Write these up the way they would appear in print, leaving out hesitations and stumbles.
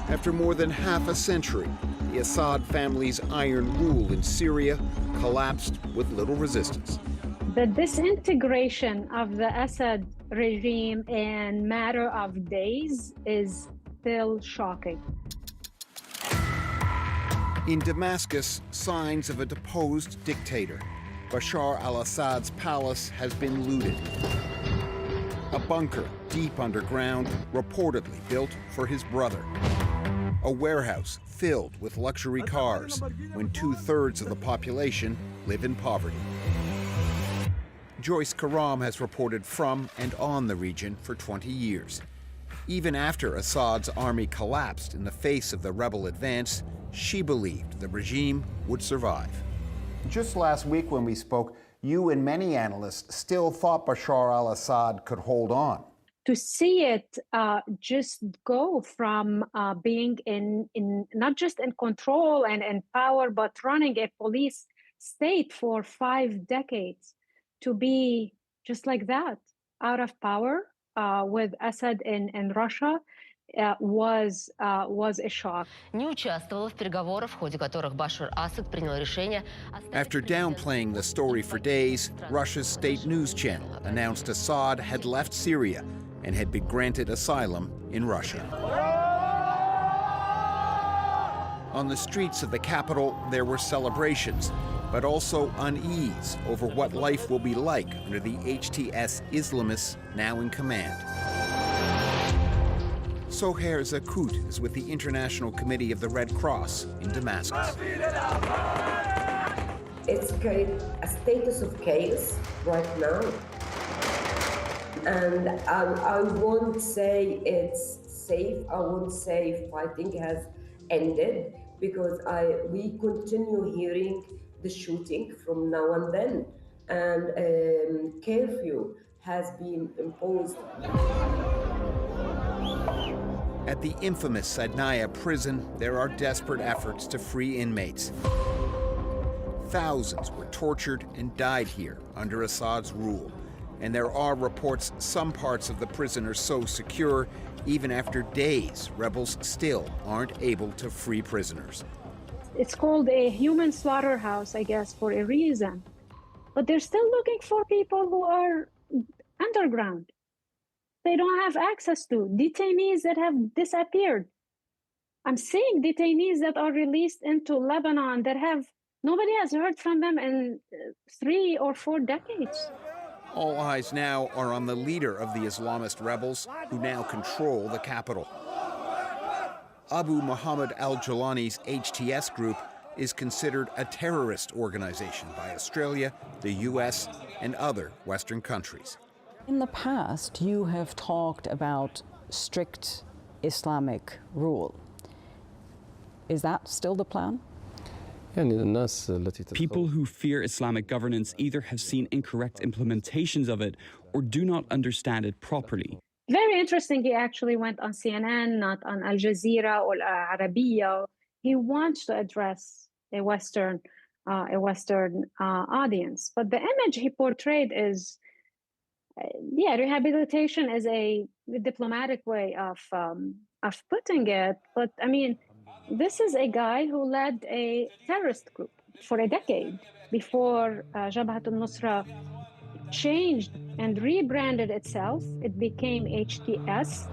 After more than half a century, the Assad family's iron rule in Syria collapsed with little resistance. The disintegration of the Assad regime in matter of days is still shocking. In Damascus, signs of a deposed dictator. Bashar al-Assad's palace has been looted. A bunker deep underground, reportedly built for his brother. A warehouse filled with luxury cars when 2/3 of the population live in poverty. Joyce Karam has reported from and on the region for 20 years. Even after Assad's army collapsed in the face of the rebel advance, she believed the regime would survive. Just last week when we spoke, you and many analysts still thought Bashar al-Assad could hold on. To see it just go from being in not just in control and in power, but running a police state for 5 decades, to be just like that, out of power with Assad in Russia, was a shock. After downplaying the story for days, Russia's state news channel announced Assad had left Syria and had been granted asylum in Russia. On the streets of the capital, there were celebrations, but also unease over what life will be like under the HTS Islamists now in command. Sohair Zakut is with the International Committee of the Red Cross in Damascus. It's a status of chaos right now. And I won't say it's safe, I won't say fighting has ended, because we continue hearing the shooting from now and then, and curfew has been imposed. At the infamous Sadnaya prison, there are desperate efforts to free inmates. Thousands were tortured and died here under Assad's rule. And there are reports some parts of the prison are so secure, even after days, rebels still aren't able to free prisoners. It's called a human slaughterhouse, I guess, for a reason. But they're still looking for people who are underground. They don't have access to detainees that have disappeared. I'm seeing detainees that are released into Lebanon that nobody has heard from them in 3 or 4 decades. All eyes now are on the leader of the Islamist rebels, who now control the capital. Abu Muhammad al-Jawlani's HTS group is considered a terrorist organization by Australia, the US, and other Western countries. In the past, you have talked about strict Islamic rule. Is that still the plan? People who fear Islamic governance either have seen incorrect implementations of it or do not understand it properly. Very interesting, he actually went on CNN, not on Al Jazeera or Arabiya. He wants to address a Western audience. But the image he portrayed is, rehabilitation is a diplomatic way of putting it. But I mean, this is a guy who led a terrorist group for a decade before Jabhat al-Nusra changed and rebranded itself. It became HTS.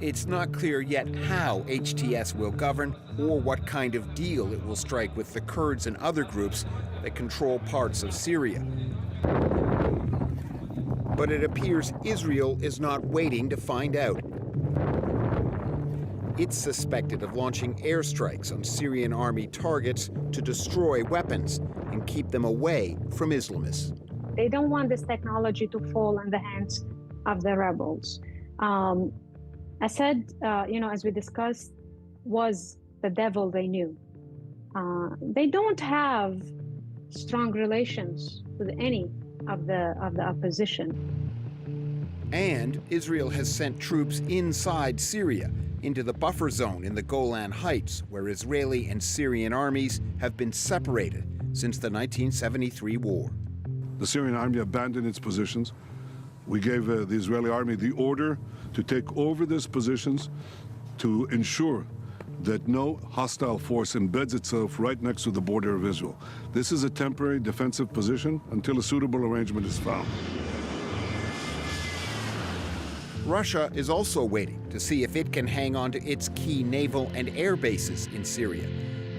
It's not clear yet how HTS will govern or what kind of deal it will strike with the Kurds and other groups that control parts of Syria. But it appears Israel is not waiting to find out. It's suspected of launching airstrikes on Syrian army targets to destroy weapons and keep them away from Islamists. They don't want this technology to fall in the hands of the rebels. Assad, as we discussed, was the devil they knew. They don't have strong relations with any of the opposition. And Israel has sent troops inside Syria, into the buffer zone in the Golan Heights, where Israeli and Syrian armies have been separated since the 1973 war. The Syrian army abandoned its positions We gave the Israeli army the order to take over these positions to ensure that no hostile force embeds itself right next to the border of Israel. This is a temporary defensive position until a suitable arrangement is found. Russia is also waiting to see if it can hang on to its key naval and air bases in Syria.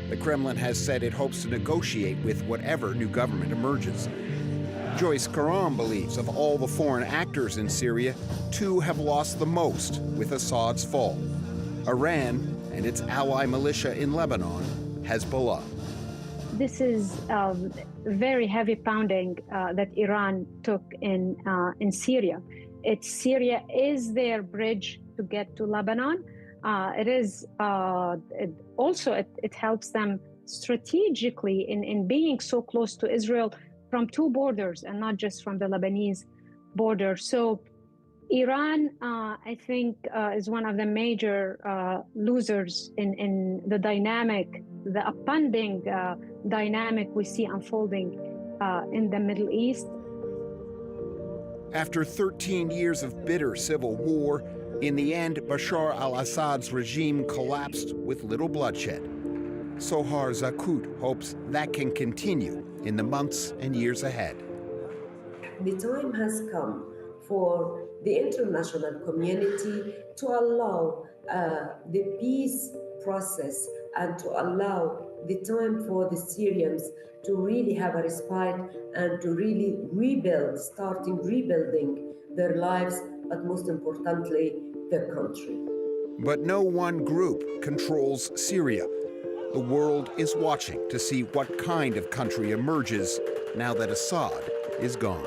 The Kremlin has said it hopes to negotiate with whatever new government emerges. Joyce Karam believes of all the foreign actors in Syria, two have lost the most with Assad's fall: Iran and its ally militia in Lebanon, Hezbollah. This is very heavy pounding that Iran took in Syria. Syria is their bridge to get to Lebanon. It helps them strategically in being so close to Israel from two borders and not just from the Lebanese border. So Iran, I think, is one of the major losers in the dynamic, the upending dynamic we see unfolding in the Middle East. After 13 years of bitter civil war, in the end, Bashar al-Assad's regime collapsed with little bloodshed. Sohar Zakut hopes that can continue in the months and years ahead. The time has come for the international community to allow the peace process and to allow the time for the Syrians to really have a respite and to really starting rebuilding their lives, but most importantly, their country. But no one group controls Syria. The world is watching to see what kind of country emerges now that Assad is gone.